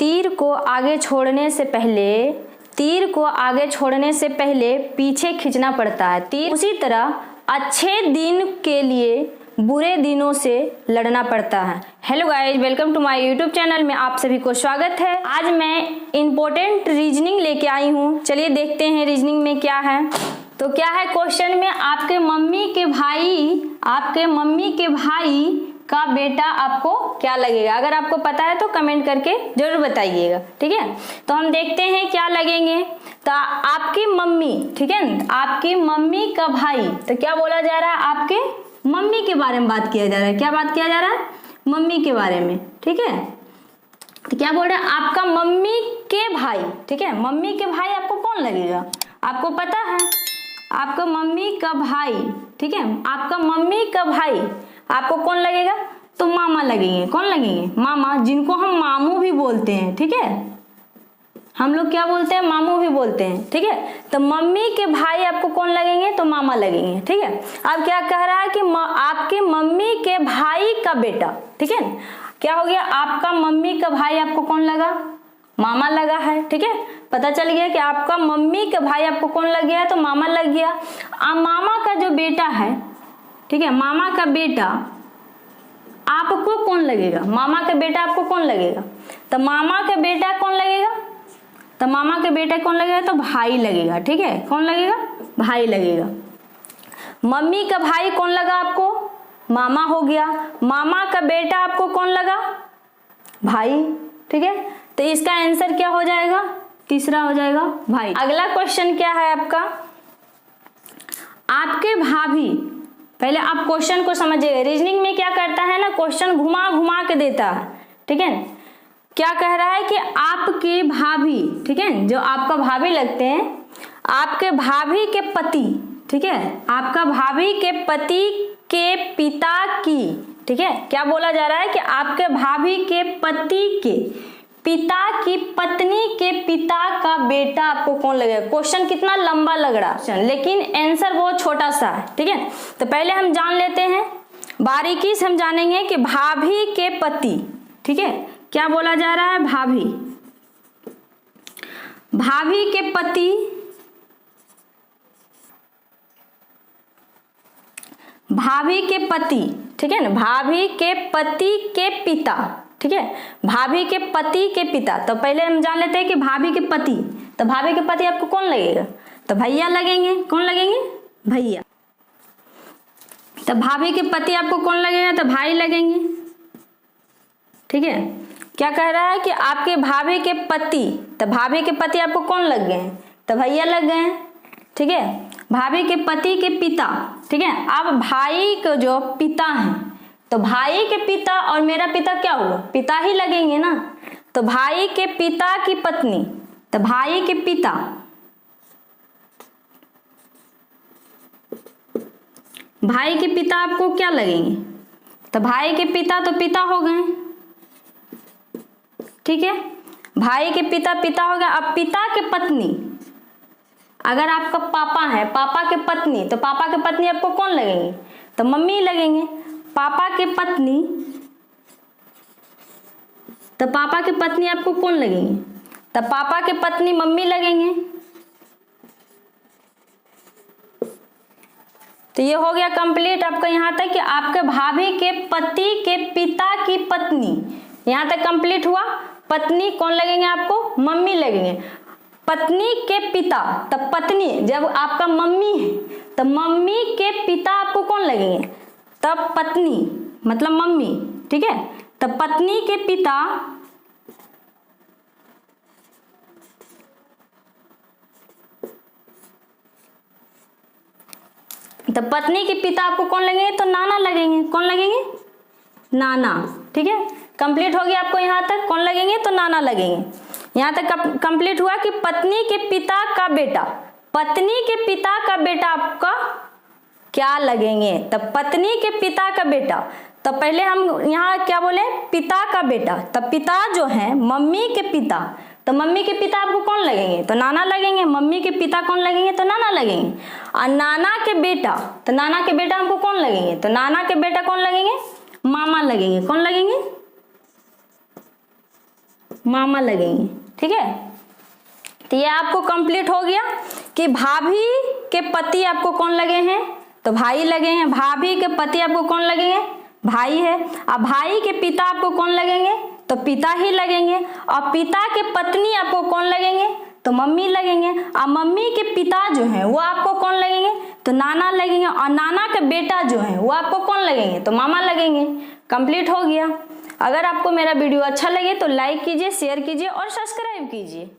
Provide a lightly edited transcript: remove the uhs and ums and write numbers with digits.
तीर को आगे छोड़ने से पहले पीछे खींचना पड़ता है। तीर उसी तरह अच्छे दिन के लिए बुरे दिनों से लड़ना पड़ता है। Hello guys, welcome to my YouTube channel में आप सभी को स्वागत है। आज मैं इम्पोर्टेंट रीजनिंग लेके आई हूँ। चलिए देखते हैं रीजनिंग में क्या है। तो क्या है क्वेश्चन में, आपके मम्मी के भाई का बेटा आपको क्या लगेगा। अगर आपको पता है तो कमेंट करके जरूर बताइएगा, ठीक है। तो हम देखते हैं क्या लगेंगे। तो आपकी मम्मी, ठीक है, आपकी मम्मी का भाई, तो क्या बोला जा रहा है, आपके मम्मी के बारे में बात किया जा रहा है। क्या बात किया जा रहा है, मम्मी के बारे में, ठीक है। तो क्या बोल रहे हैं, आपका मम्मी के भाई, ठीक है। मम्मी के भाई आपको कौन लगेगा, आपको पता है, आपका मम्मी का भाई, ठीक है। आपका मम्मी का भाई आपको कौन लगेगा, तो मामा लगेंगे। कौन लगेंगे, मामा, जिनको हम मामू भी बोलते हैं, ठीक है। हम लोग क्या बोलते हैं, मामू भी बोलते हैं, ठीक है। तो मम्मी के भाई आपको कौन लगेंगे, तो मामा लगेंगे, ठीक है। अब क्या कह रहा है कि आपके मम्मी के भाई का बेटा, ठीक है। क्या हो गया, आपका मम्मी का भाई आपको कौन लगा, मामा लगा है, ठीक है। पता चल गया कि आपका मम्मी का भाई आपको कौन लग गया, तो मामा लग गया। अब मामा का जो बेटा है, ठीक है, मामा का बेटा आपको कौन लगेगा, मामा का बेटा आपको कौन लगेगा, तो मामा का बेटा कौन लगेगा, तो मामा का बेटा कौन लगेगा, तो भाई लगेगा, ठीक है। कौन लगेगा, भाई लगेगा। मम्मी का भाई कौन लगा आपको, मामा हो गया। मामा का बेटा आपको कौन लगा, भाई, ठीक है। तो इसका आंसर क्या हो जाएगा, तीसरा हो जाएगा, भाई। अगला क्वेश्चन क्या है आपका, आपके भाभी, पहले आप क्वेश्चन को समझिए। रीजनिंग में क्या करता है ना, क्वेश्चन घुमा घुमा के देता है, ठीक है। क्या कह रहा है कि आपकी भाभी, ठीक है, जो आपका भाभी लगते हैं, आपके भाभी के पति, ठीक है, आपका भाभी के पति के पिता की, ठीक है। क्या बोला जा रहा है कि आपके भाभी के पति के पिता की पत्नी के पिता का बेटा आपको कौन लगेगा। क्वेश्चन कितना लंबा लग रहा है, लेकिन आंसर बहुत छोटा सा है, ठीक है। तो पहले हम जान लेते हैं, बारीकी से हम जानेंगे कि भाभी के पति, ठीक है, क्या बोला जा रहा है, भाभी, भाभी के पति, भाभी के पति, ठीक है ना, भाभी के पति के पिता, ठीक है, भाभी के पति के पिता। तो पहले हम जान लेते हैं कि भाभी के पति, तो भाभी के पति आपको कौन लगेगा, तो भैया लगेंगे। कौन लगेंगे, भैया। तो भाभी के पति आपको कौन लगेगा, तो भाई लगेंगे, ठीक है। क्या कह रहा है कि आपके भाभी के पति, तो भाभी के पति आपको कौन लग गए, तो भैया लग गए, ठीक है। भाभी के पति के पिता, ठीक है। अब भाई के जो पिता हैं, तो भाई के पिता और मेरा पिता क्या हुआ, पिता ही लगेंगे ना। तो भाई के पिता की पत्नी, तो भाई के पिता, भाई के पिता आपको क्या लगेंगे, तो भाई के पिता तो पिता हो गए, ठीक है। भाई के पिता पिता हो गया। अब पिता के पत्नी, अगर आपका पापा है, पापा के पत्नी, तो पापा के पत्नी आपको कौन लगेंगे, तो मम्मी लगेंगे। पापा के पत्नी, तो पापा के पत्नी आपको कौन लगेंगे, तो पापा के पत्नी मम्मी लगेंगे। तो ये हो गया कंप्लीट आपका यहाँ तक कि आपके भाभी के पति के पिता की पत्नी, यहाँ तक कंप्लीट हुआ। पत्नी कौन लगेंगे आपको, मम्मी लगेंगे। पत्नी के पिता, तब पत्नी, जब आपका मम्मी है तो मम्मी के पिता आपको कौन लगेंगे, तब पत्नी मतलब मम्मी, ठीक है। तब पत्नी के पिता, तो पत्नी के पिता आपको कौन लगेंगे, तो नाना लगेंगे। कौन लगेंगे, नाना, ठीक है। कंप्लीट हो गया आपको यहाँ तक, कौन लगेंगे, तो नाना लगेंगे। यहाँ तक कंप्लीट हुआ कि पत्नी के पिता का बेटा, पत्नी के पिता का बेटा आपका क्या लगेंगे, तब पत्नी के पिता का बेटा। तो पहले हम यहाँ क्या बोले, पिता का बेटा, तब पिता जो है मम्मी के पिता, तो मम्मी के पिता आपको कौन लगेंगे, तो नाना लगेंगे। मम्मी के पिता कौन लगेंगे, तो नाना लगेंगे। और नाना के बेटा, तो नाना के बेटा हमको कौन लगेंगे, तो नाना के बेटा कौन लगेंगे, मामा लगेंगे। कौन लगेंगे, मामा लगेंगे। ठीक है, तो ये आपको कंप्लीट हो गया कि भाभी के पति आपको कौन लगे हैं, तो भाई लगे हैं। भाभी के पति आपको कौन लगेंगे, भाई है। अब भाई के पिता आपको कौन लगेंगे, तो पिता ही लगेंगे। और पिता के पत्नी आपको कौन लगेंगे, तो मम्मी लगेंगे। और मम्मी के पिता जो हैं वो आपको कौन लगेंगे, तो नाना लगेंगे। और नाना के बेटा जो हैं वो आपको कौन लगेंगे, तो मामा लगेंगे। कंप्लीट हो गया। अगर आपको मेरा वीडियो अच्छा लगे तो लाइक कीजिए, शेयर कीजिए और सब्सक्राइब कीजिए।